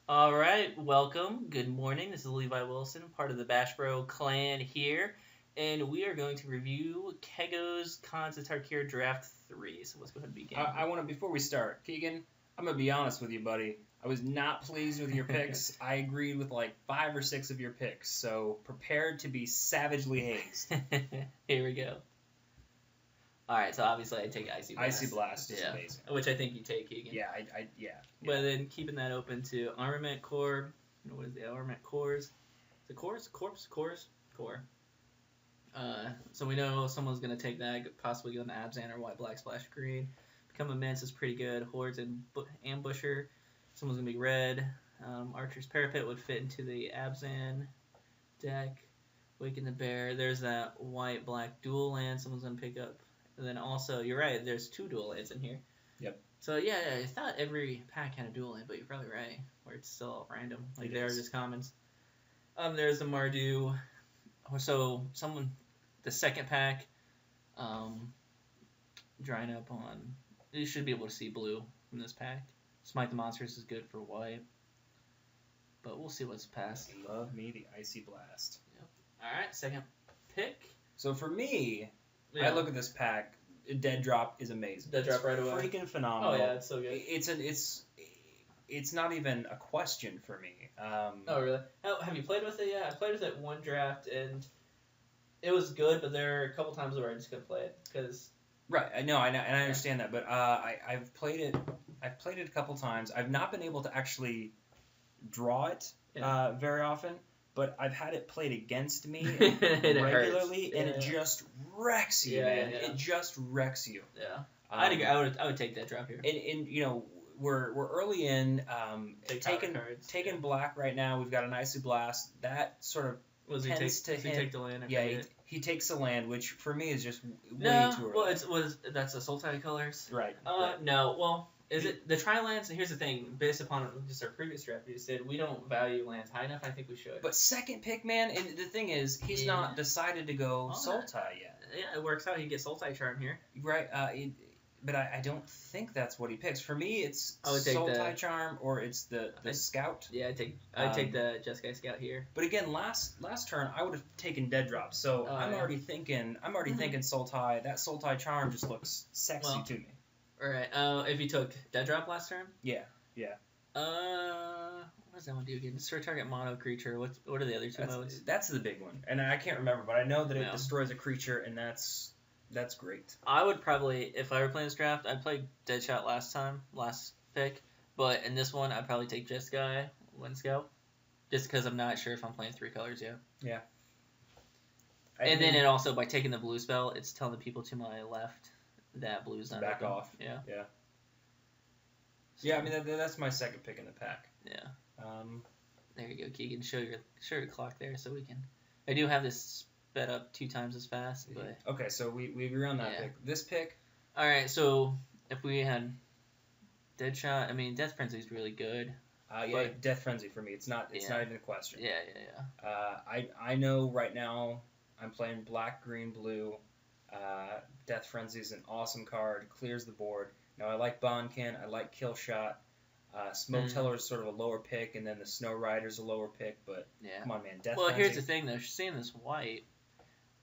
All right, welcome. Good morning. This is Levi Wilson, part of the Bash Bro clan here, and we are going to review Kego's Khans of Tarkir Draft 3. So let's go ahead and begin. I want to, before we start, Keegan, I'm going to be honest with you, buddy. I was not pleased with your picks. I agreed with like 5 or 6 of your picks, so prepared to be savagely hazed. Here we go. All right, so obviously I take Icy Blast. Icy Blast is amazing. Which I think you take, Keegan. Yeah, yeah. But then keeping that open to Armament Core. What is the Armament Cores? The Cores? Cores? Core. So we know someone's going to take that, possibly go into Abzan or White, Black, Splash, Green. Become Immense is pretty good. Hordes and Ambusher. Someone's going to be red. Archer's Parapet would fit into the Abzan deck. Waken the Bear. There's that White, Black dual land someone's going to pick up. And then also, you're right, there's 2 dual lands in here. Yep. So yeah, I thought every pack had a dual land, but you're probably right. Where it's still all random. Like they are just commons. There's the Mardu. So the second pack, drying up on. You should be able to see blue from this pack. Smite the Monsters is good for white. But we'll see what's passed. Love me the Icy Blast. Yep. All right, second pick. So for me, I look at this pack. Dead Drop is amazing. Dead Drop right away. Freaking phenomenal. Oh yeah, it's so good. It's not even a question for me. Oh really? Have you played with it yet? I played with it one draft and it was good, but there are a couple times where I just couldn't play it because. Right. I know, and I understand that, but I've played it. I've played it a couple times. I've not been able to actually draw it very often. But I've had it played against me regularly, and it just wrecks you, man. Yeah. It just wrecks you. Yeah, I would take that drop here. And you know we're early in taking black right now. We've got an Icy Blast that sort of tends to hit. He take the land? He takes the land, which for me is just way too early. Well, that's the Sultai colors. Right. No, well. Is it the tri-lands? And here's the thing, based upon just our previous draft, we said we don't value lands high enough. I think we should. But second pick, man, and the thing is, he's not decided to go Sultai yet. Yeah, it works out. He gets Sultai Charm here. Right, but I don't think that's what he picks. For me, it's Sultai Charm or it's the Scout. Yeah, I'd take the Jeskai Scout here. But again, last turn I would have taken Dead Drop, so I'm already thinking Sultai. That Sultai Charm just looks sexy to me. Alright, if you took Dead Drop last turn? Yeah. What does that one do again? Destroy target mono creature. What are the other 2 modes? That's the big one, and I can't remember, but I know that it destroys a creature, and that's great. I would probably, if I were playing this draft, I'd play Deadshot last pick, but in this one, I'd probably take Jeskai, Wind Scout, just because I'm not sure if I'm playing 3 colors yet. Yeah. And then it also, by taking the blue spell, it's telling the people to my left that blue's not back off. Yeah. Yeah, I mean that's my second pick in the pack. Yeah. There you go, Keegan. Show your clock there, so we can. I do have this sped up 2 times as fast, but. Okay, so we agree on that pick. This pick. All right, so if we had Deadshot, I mean Death Frenzy is really good. Death Frenzy for me. It's not even a question. Yeah. I know right now I'm playing black, green, blue. Death Frenzy is an awesome card, clears the board. Now I like Bonkin, I like Killshot. Smoke Teller is sort of a lower pick, and then the Snow Rider's a lower pick, but come on, man, Death Frenzy. Well, here's the thing, though. Seeing this white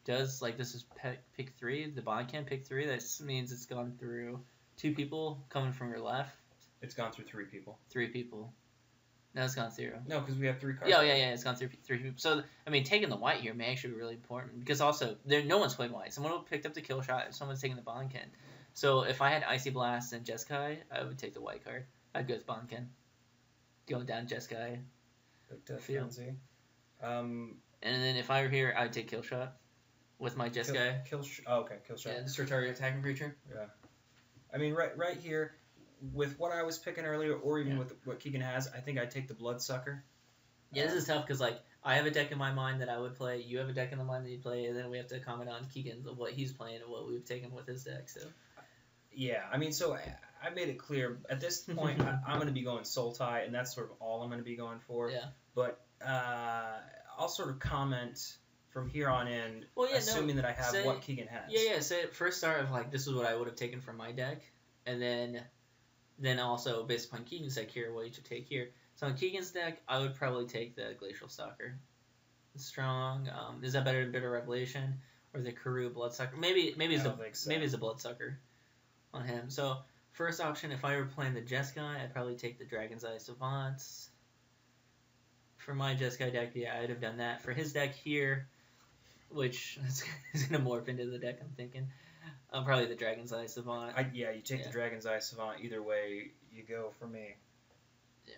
does, this is pick 3, the Bonkin pick 3, that means it's gone through 2 people coming from your left. It's gone through 3 people. 3 people. No, it's gone through. No, because we have 3 cards. Yeah, it's gone through 3 people. So, I mean, taking the white here may actually be really important. Because also, no one's played white. Someone picked up the kill shot. Someone's taking the Bonkin. So, if I had Icy Blast and Jeskai, I would take the white card. I'd go with Bonkin. Go down Jeskai. Death Frenzy. And then if I were here, I'd take kill shot with my Jeskai. Kill shot. Yeah, destroy target attacking creature. Yeah. I mean, right here. With what I was picking earlier, or even with what Keegan has, I think I'd take the Bloodsucker. Yeah, this is tough because I have a deck in my mind that I would play. You have a deck in the mind that you play, and then we have to comment on Keegan's of what he's playing and what we've taken with his deck. So. Yeah, I mean, so I made it clear at this point I'm going to be going Sultai, and that's sort of all I'm going to be going for. Yeah. But I'll sort of comment from here on in, assuming that I have what Keegan has. Yeah. Say first start of this is what I would have taken from my deck, and then Then also, based upon Keegan's deck here, what you should take here. So on Keegan's deck, I would probably take the Glacial Stalker. Strong. Is that better than Bitter Revelation or the Karoo Bloodsucker? Maybe it's a Bloodsucker on him. So first option, if I were playing the Jeskai, I'd probably take the Dragon's Eye Savants. For my Jeskai deck, yeah, I'd have done that. For his deck here, which is going to morph into the deck, I'm thinking, probably the Dragon's Eye Savant. You take the Dragon's Eye Savant. Either way you go for me. Yeah.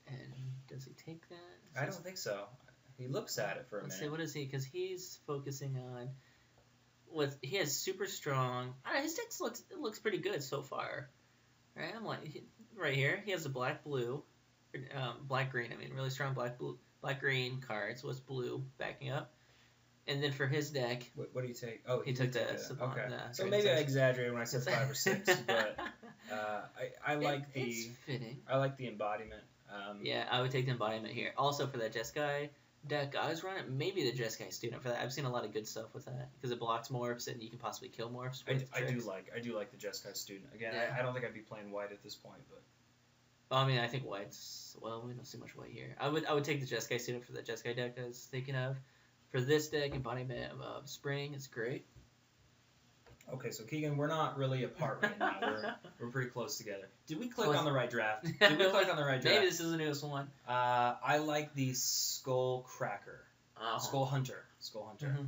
And does he take that? I don't think so. He looks at it for a minute. Let's see, what is he? Because he's focusing on... He has super strong... his deck looks pretty good so far. Right? Right here, he has the black-blue... black-green, really strong black-green cards with blue backing up. And then for his deck... What do you take? Oh, he took the... Okay. So maybe I exaggerated when I said 5 or 6, but I like the... It's fitting. I like the embodiment. Yeah, I would take the embodiment here. Also for that Jeskai deck, I was running maybe the Jeskai Student for that. I've seen a lot of good stuff with that because it blocks morphs and you can possibly kill morphs. I do like the Jeskai Student. Again, yeah. I don't think I'd be playing white at this point, but. I think white's we don't see much white here. I would take the Jeskai Student for the Jeskai deck I was thinking of. For this deck, embodiment of Spring is great. Okay, so Keegan, we're not really apart right now. We're pretty close together. Did we click on the right draft? Maybe this is the newest one. I like the Skull Cracker. Skull Hunter. Mm-hmm.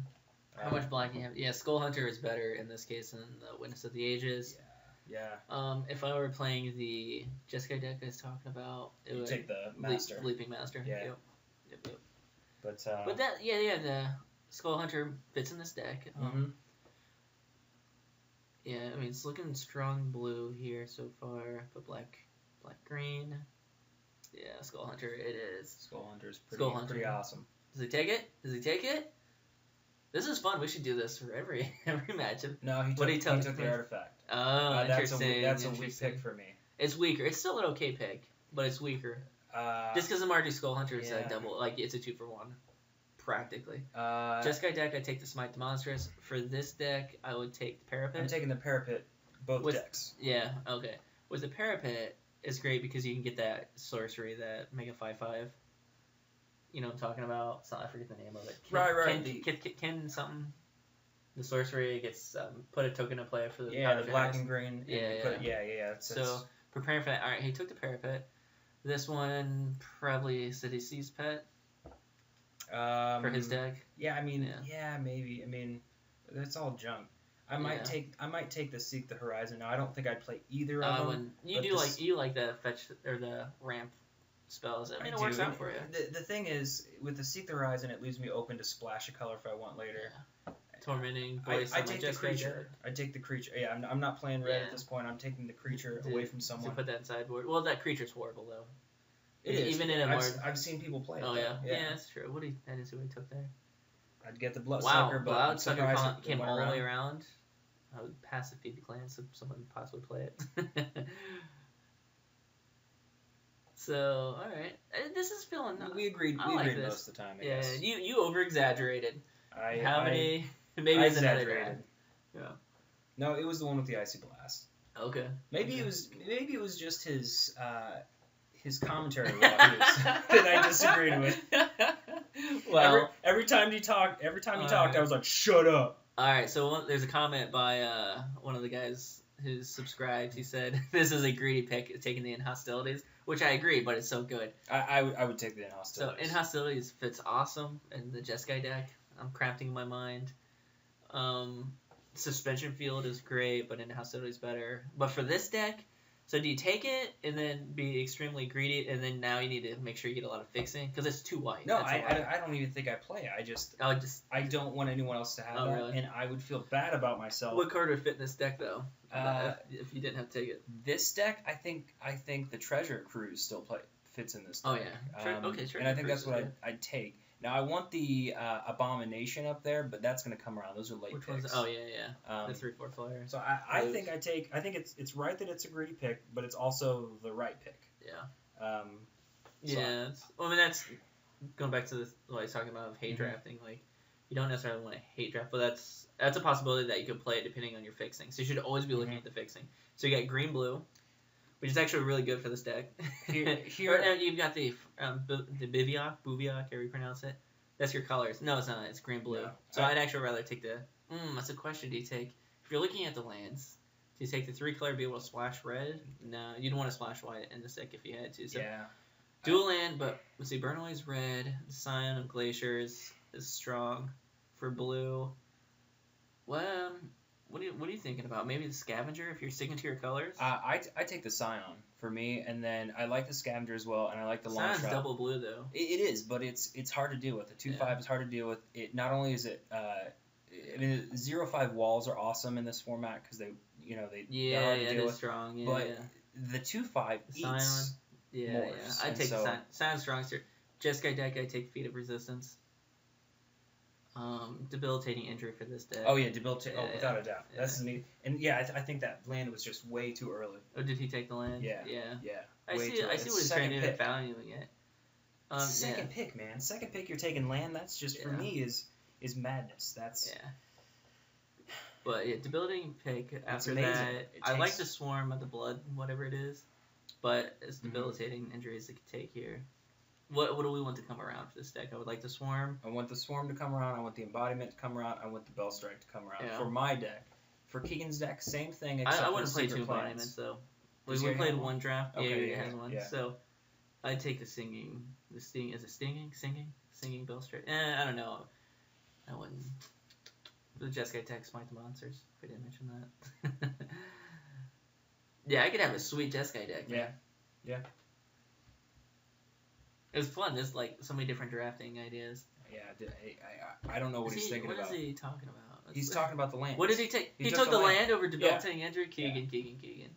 How much black do you have? Yeah, Skull Hunter is better in this case than the Witness of the Ages. Yeah. If I were playing the Jeskai deck I was talking about, it would take the Master. Leaping Master. Yeah. Yep. But that the Skull Hunter fits in this deck. Yeah, it's looking strong blue here so far, but black green. Yeah, Skull Hunter it is. Skull Hunter's pretty awesome. Does he take it? This is fun. We should do this for every matchup. No, he took the artifact. Oh, interesting. That's a weak pick for me. It's weaker. It's still an okay pick, but it's weaker. Just because the Mardu Skull Hunter is a double, it's a 2-for-1. Practically. Jeskai deck, I take the Smite to Monstrous. For this deck, I would take the Parapet. I'm taking the Parapet, both decks. Yeah, okay. With the Parapet, it's great because you can get that sorcery that make a 5/5. You know what I'm talking about? I forget the name of it. Ken something. The sorcery gets put a token in play for the the black and green. Yeah. So preparing for that. All right, he took the Parapet. This one probably City Seas Pet. For his deck. Yeah, maybe. That's all junk. I might take the Seek the Horizon. Now I don't think I'd play either of them. You like the fetch or the ramp spells. It works out for you. The thing is, with the Seek the Horizon, it leaves me open to splash a color if I want later. Yeah. Tormenting Voice. I take the creature. I take the creature. Yeah, I'm not playing red at this point. I'm taking the creature away from someone. To put that in sideboard. Well, that creature's horrible though. It is. Even in I've seen people play it. Oh yeah, that's true. I didn't see what he took there. I'd get the Bloodsucker, but Bloodsucker came all the way around. I would pass the feed to clan so someone would possibly play it. So, all right, this is feeling. We agreed. We agreed most of the time. I guess. You over exaggerated. How many? Maybe it's another guy. Yeah. No, it was the one with the Icy Blast. Okay. Maybe it was just his commentary that I disagreed with. Well, every time he talked, I was like, "Shut up." All right, so there's a comment by one of the guys who's subscribed. He said, "This is a greedy pick, taking the In-Hostilities," which I agree, but it's so good. I would take the In-Hostilities. So In-Hostilities fits awesome in the Jeskai deck. I'm crafting in my mind. Suspension Field is great, but In-Hostilities is better. But for this deck. So do you take it and then be extremely greedy, and then now you need to make sure you get a lot of fixing because it's too white. No, I don't even think I play it. I don't want anyone else to have that, really? And I would feel bad about myself. What card would fit in this deck though? If you didn't have to take it. This deck, I think the Treasure Cruise still fits in this deck. Oh yeah. Treasure and I think Cruise that's what I'd take. Now I want the Abomination up there, but that's going to come around. Those are late picks. Ones? Oh yeah. The 3/4 flyer. So I think I think it's right that it's a greedy pick, but it's also the right pick. Yeah. That's going back to what I was talking about of hate drafting. Like you don't necessarily want to hate draft, but that's a possibility that you could play it depending on your fixing. So you should always be looking at the fixing. So you got green blue, which is actually really good for this deck. Here you've got the Bivioc, however you pronounce it. That's your colors. No, it's not. It's green blue. No. So I'd actually rather take the. That's a question. Do you take if you're looking at the lands? Do you take the 3-color be able to splash red? No, you don't want to splash white in this deck if you had to. So yeah. Dual land, but let's see. Burn Away's red. Scion of Glaciers is strong for blue. Well, what are you thinking about? Maybe the Scavenger if you're sticking to your colors. I take the Scion for me, and then I like the Scavenger as well, and I like the Long Shot. Sion's double blue though. It is, but it's hard to deal with. The 2/5 is hard to deal with. It not only is it. I mean, 0/5 walls are awesome in this format because they're hard to deal with. Strong. But the 2/5 eats. Yeah. I take the Sion strong. Jeskai deck, I take Feet of Resistance. Debilitating Injury for this deck. Oh yeah, debilitating. Without a doubt. Yeah. That's neat. And yeah, I think that land was just way too early. Oh, did he take the land? Yeah. I see what he's trying to do at valuing it. Second pick, man. Second pick, you're taking land. That's just for me is madness. That's But debilitating pick. After that, I like the Swarm of the Blood, whatever it is. But it's debilitating injuries it could take here. What do we want to come around for this deck? I would like the Swarm. I want the Swarm to come around. I want the Embodiment to come around. I want the Bellstrike to come around. For my deck. For Keegan's deck, same thing. Except I wouldn't play 2 Embodiments though. We played one draft. Okay, yeah, he has one. Yeah. So I'd take the Singing. The Sting is it Stinging? Singing Bellstrike. I don't know. I wouldn't. The Jeskai tech Smite the Monsters. If I didn't mention that. Yeah, I could have a sweet Jeskai deck. Man. Yeah. It was fun. There's like so many different drafting ideas. Yeah, I don't know what he's thinking about. What is he talking about? He's talking about the land. What did he take? He took the land over debilitating injury. Keegan.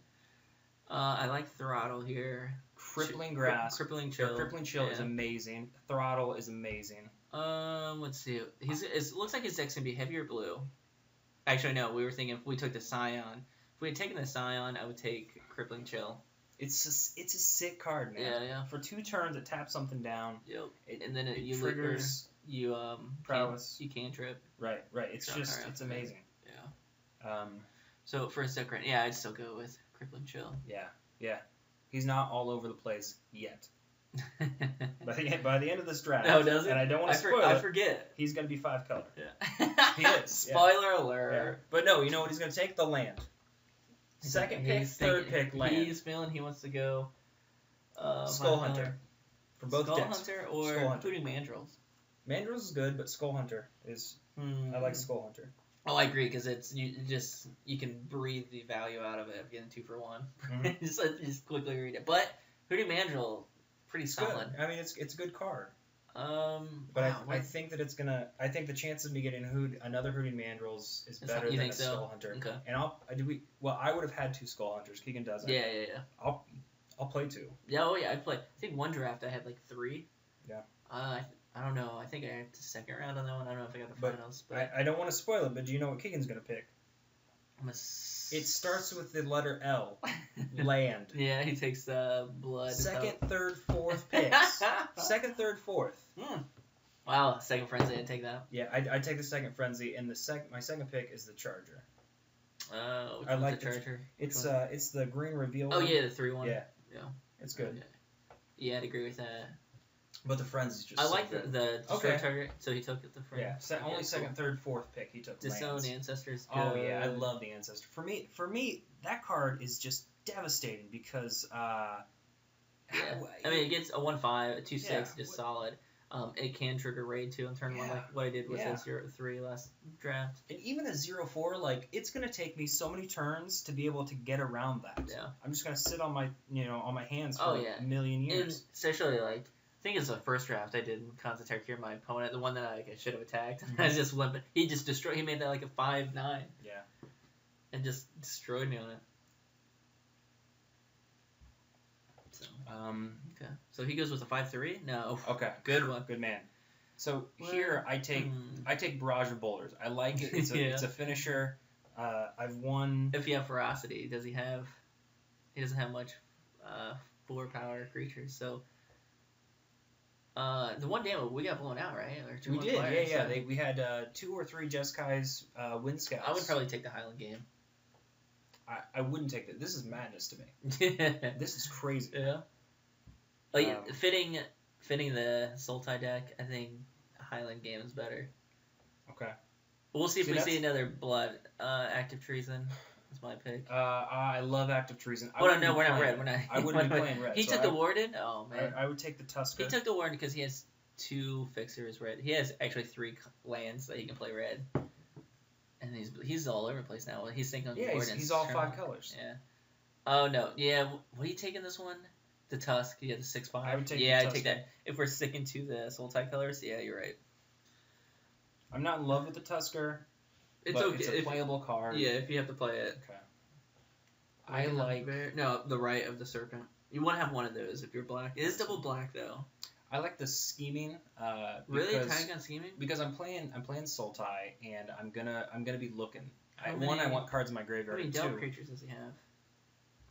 I like Throttle here. Crippling Grasp. Crippling Chill. Crippling Chill is amazing. Throttle is amazing. Let's see. It looks like his deck's gonna be heavier blue. Actually, no. We were thinking if we took the Scion. If we had taken the Scion, I would take Crippling Chill. It's a sick card, man. Yeah. For 2 turns, it taps something down. Yep. And then it triggers prowess. You cantrip. Right. It's amazing. Yeah. So for a second, I'd still go with Crippling Chill. Yeah. He's not all over the place yet. By the end of this draft. No, does it? And I don't want to spoil it. I forget. He's gonna be 5 color. Yeah. He is. Spoiler alert. Yeah. But no, you know what he's gonna take? The land. Second pick, third pick, land. He's feeling he wants to go Skull Hunter. For both Skull decks. Hunter or including Mandrills. Mandrills is good, but Skull Hunter is... I like Skull Hunter. Oh, I agree, because you can breathe the value out of it getting 2 for 1. Mm-hmm. just quickly read it. But Hoodoo Mandrill, pretty solid. Good. I mean, it's a good card. But I think that it's gonna. I think the chance of me getting another Hoodoo Mandrills is better than a Skull Hunter. Okay. And I would have had 2 Skull Hunters. Keegan doesn't. Yeah. I'll play 2. Yeah. I'd play. I think one draft I had like 3. Yeah. I don't know. I think I had the second round on that one. I don't know if I got the finals. But I don't want to spoil it. But do you know what Keegan's gonna pick? It starts with the letter L. Land. Yeah, he takes blood. Second, third, fourth picks. Second, third, fourth. Wow, second frenzy. I'd take that. Yeah, I take the second frenzy, and my second pick is the Charger. I like the Charger. It's the green reveal. Oh yeah, the 3/1. Yeah, it's good. Okay. Yeah, I'd agree with that. But the frenzy's just. I like the Charger, so he took the frenzy. Yeah, only second, third, fourth pick he took. Disown Ancestors. Oh yeah, I love the Ancestor. For me, that card is just devastating because. I mean, it gets a 1/5, a 2/6, just solid. It can trigger raid too on turn 1, like what I did with the 0-3 last draft. And even a 0/4, like it's gonna take me so many turns to be able to get around that. Yeah. I'm just gonna sit on my hands for a million years. And especially like. I think it's the first draft I did in Khans of Tarkir, my opponent, the one that I should have attacked. I just went, but he just destroyed. He made that like a 5/9. Yeah. And just destroyed me on it. So. Okay. So he goes with a 5/3. No. Okay. Good one. Good man. So here I take Barrage of Boulders. I like it. It's a finisher. I've won. If you have Ferocity, does he have? He doesn't have much 4 power creatures, so. The one day we got blown out, right? Or We 2-1 did, fire, yeah. so We had 2 or 3 Jeskai's Wind Scouts. I would probably take the Highland game. I wouldn't take that. This is madness to me. This is crazy. Yeah. Like fitting the Sultai deck, I think Highland game is better. Okay. We'll see if we see another blood. Active Treason. That's my pick. I love Active Treason. Oh no, we're not red. We're not. I wouldn't be playing red. He took the Warden. Oh man. I would take the Tusker. He took the Warden because he has 2 fixers red. He has actually 3 lands that he can play red. And he's all over the place now. He's thinking. Yeah, he's all 5 colors. Yeah. Oh no. Yeah. What are you taking this one? The Tusk. Yeah, the 6/5. I would take. Yeah, I'd take that. If we're sticking to the Sultai colors, yeah, you're right. I'm not in love with the Tusker. It's but okay. It's a playable card. Yeah, if you have to play it. Okay. I like the right of the serpent. You want to have one of those if you're black. It is double black though. I like the scheming. Really, tying on scheming? Because I'm playing Sultai, and I'm gonna be looking. I many, want cards in my graveyard. How many delve creatures does he have?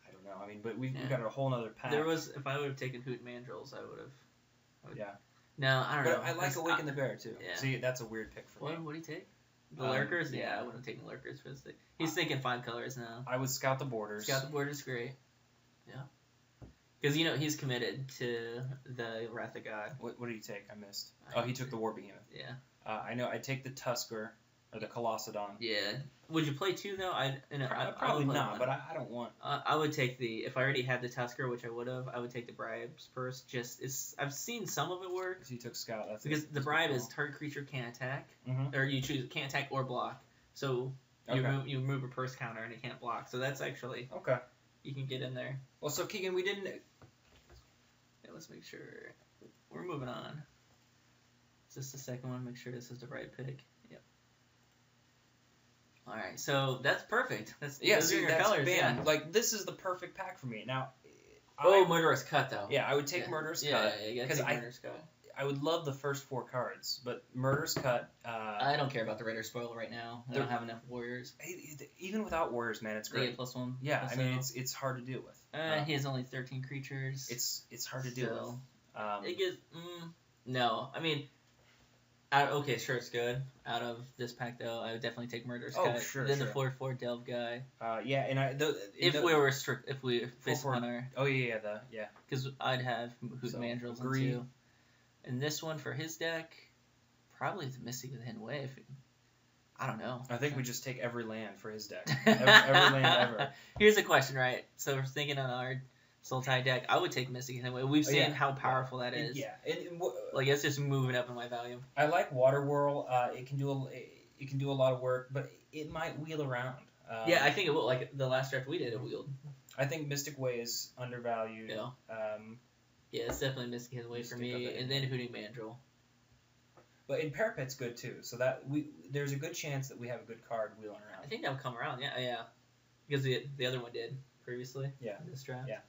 I don't know. I mean, but we've got a whole other pack. If I would have taken Hoot Mandrills, I would have. Yeah. No, I don't know. But I like Awaken the Bear too. Yeah. See, that's a weird pick for me. What do you take? The Lurkers? Yeah, I would have taken Lurkers for his thing. He's thinking 5 colors now. I would Scout the Borders. Scout the Borders, great. Yeah. Because, he's committed to the Wrath of God. What did he take? I missed. He took the War Behemoth. Yeah. I know. I'd take the Tusker, or the Colossodon. Yeah. Would you play 2, though? Probably not, but I don't want... I would take if I already had the Tusker, which I would have, I would take the Bribes first. I've seen some of it work. He took Scout. Because the Bribe is target creature can't attack. Mm-hmm. Or you choose can't attack or block. So you remove a purse counter and it can't block. So that's actually... Okay. You can get in there. Well, so Keegan, we didn't... Yeah, let's make sure. We're moving on. Is this the second one? Make sure this is the right pick. Yep. All right, so that's perfect. Those are your colors. Bam. Yeah. Like, this is the perfect pack for me. Now... Murderous Cut, though. Yeah, I would take Murderous Cut. Yeah, because Murderous Cut. I would love the first 4 cards, but Murderous Cut... I don't care about the Raider spoil right now. I don't have enough Warriors. Even without Warriors, man, it's great. They get +1. Yeah, I mean, it's hard to deal with. He has only 13 creatures. It's hard to deal with. It gives... no, I mean... okay, sure, it's good. Out of this pack, though, I would definitely take Murderous Cut. Sure, Then the 4/4 Delve guy. Yeah, and if we face on our... Oh, yeah. Because I'd have Hoot Mandrills in 2. And this one for his deck, probably the Mystic of the Hidden Wave. I don't know. I think we just take every land for his deck. every land ever. Here's a question, right? So we're thinking on our Sultai deck, I would take Mystic of the Hidden Wave. We've seen how powerful that is. Yeah. It's just moving up in my value. I like Water Whirl. It can do a lot of work, but it might wheel around. Yeah, I think it will. Like the last draft we did, it wheeled. I think Mystic Way is undervalued. Yeah. Yeah, it's definitely Mystic Hidden Way for me, and then Hooting Mandrill. But in Parapet's good too, so that there's a good chance that we have a good card wheeling around. I think that would come around, yeah. Because the other one did previously. Yeah. In this draft. Yeah.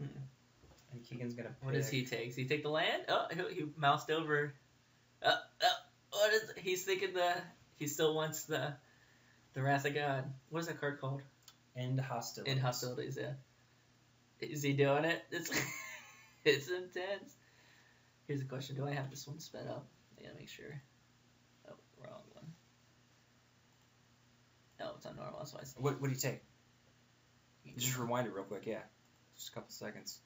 And Keegan's gonna pick. What does he take? Does he take the land? Oh, he moused over. What is? He's thinking he still wants the Wrath of God. What is that card called? End Hostilities. End Hostilities, yeah. Is he doing it? It's intense. Here's a question: do I have this one sped up? I gotta make sure. Oh, wrong one. No, it's on normal. That's why I said. What do you take? Just rewind it real quick. Yeah, just a couple seconds.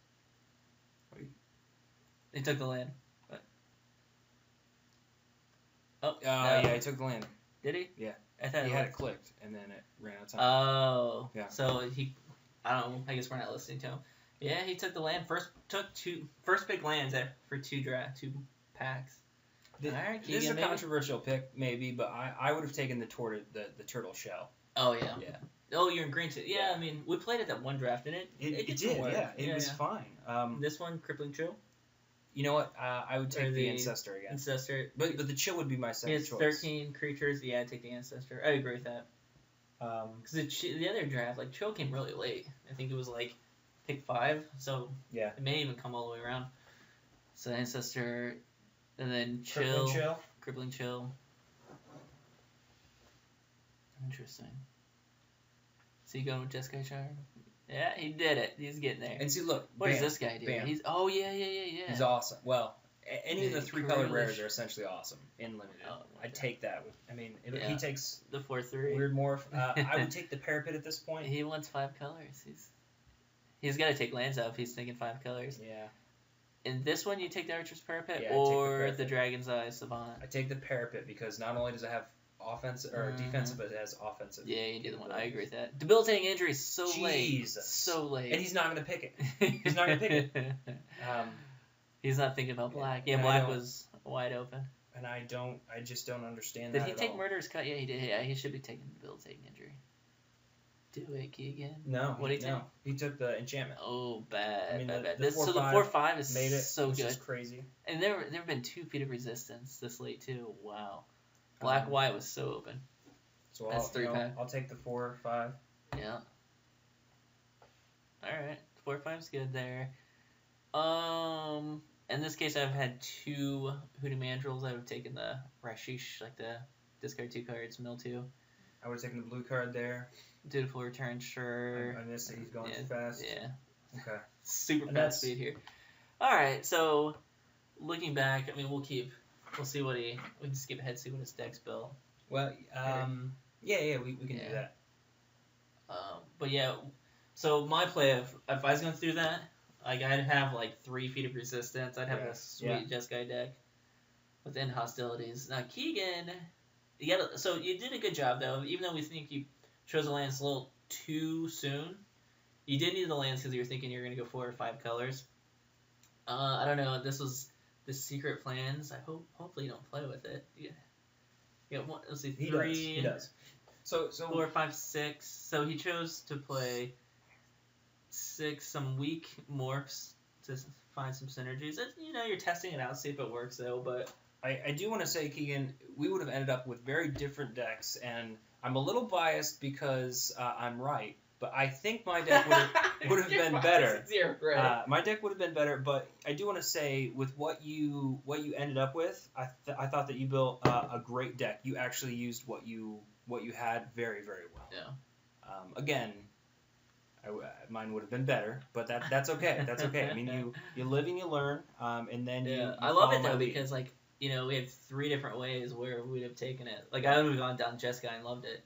He took the land. What? Oh. Yeah, he took the land. Did he? Yeah. I thought he had it clicked, and then it ran out of time. Oh. Yeah. So I don't know. I guess we're not listening to him. Yeah, he took the land. First pick lands for 2 packs. This is a controversial pick, maybe, but I would have taken the turtle shell. Oh yeah. Yeah. Oh, you're in green too. Yeah, I mean, we played it that one draft, didn't it? It did. Yeah, it was fine. This one, Crippling Chill. You know what? I would take the Ancestor again. Ancestor. But the Chill would be my second choice. 13 creatures. Yeah, I'd take the Ancestor. I agree with that. Because the other draft, like, Chill came really late. I think it was like pick 5, so it may even come all the way around. So Ancestor, and then Crippling Chill. Interesting. So you going with Jeskai Shire? Yeah, he did it. He's getting there. And see, look. What does this guy do? Bam. He's yeah. He's awesome. Well, any of the 3-color rares are Career. essentially awesome in limited. Oh, I'd take that. I mean, if Yeah. he takes the 4/3. weird morph. I would take the parapet at this point. He wants 5 colors. He's got to take lands out if he's thinking 5 colors. Yeah. In this one, you take the Archer's Parapet Yeah, I take the or Parapet. the Dragon's Eye Savant. I take the parapet because not only does it have offensive or defensive, but it has offensive. Yeah, you do the one. I agree with that. Debilitating Injury is so late. Jesus. So late. And he's not gonna pick it. He's not gonna pick it. He's not thinking about black. Yeah, And black was wide open. And I just don't understand Did that he at take all. Murderous Cut? Yeah, he did. Yeah, he should be taking Debilitating Injury. Do it, Keegan. No. What did he take? He took the enchantment. Oh, bad. I mean, bad. the So the 4/5 4/5 is made it so which good. is crazy. And there have been 2 feet of resistance this late too. Wow. Black white was so open. So That's 3-pack. I'll take the 4/5. Yeah. All right, 4/5's good there. In this case, I've had 2 Hoodoo Mandrills. I've taken the Rashish, like the discard 2 cards, mill 2. I would have taken the blue card there. Dutiful Return, sure. I missed it. He's going too fast. Yeah. Okay. Super And fast speed here. All right, so looking back, I mean, we'll see what we can skip ahead, see what his deck's built. Well, yeah, we can do that. But yeah, so my play, if I was going through that, like I'd have like 3 feet of resistance. I'd have a sweet Jeskai deck within hostilities. Now Keegan, so you did a good job though. Even though we think you chose the lands a little too soon, you did need the lands because you were thinking you were going to go 4 or 5 colors. I don't know. This was the secret plans. Hopefully you don't play with it. Yeah. One, let's see, 3. He does. So 4, 5, 6. So he chose to play 6 some weak morphs to find some synergies. You're testing it out, see if it works though. But I do want to say, Keegan, we would have ended up with very different decks, and I'm a little biased because I'm right. But I think my deck would have been better. My deck would have been better, but I do want to say with what you ended up with, I thought that you built a great deck. You actually used what you had very, very well. Yeah. Again, mine would have been better, but that's okay. That's okay. I mean, you live and you learn, and then you I love follow it though my lead. because we have 3 different ways where we'd have taken it. Like I would have gone down Jeskai and loved it.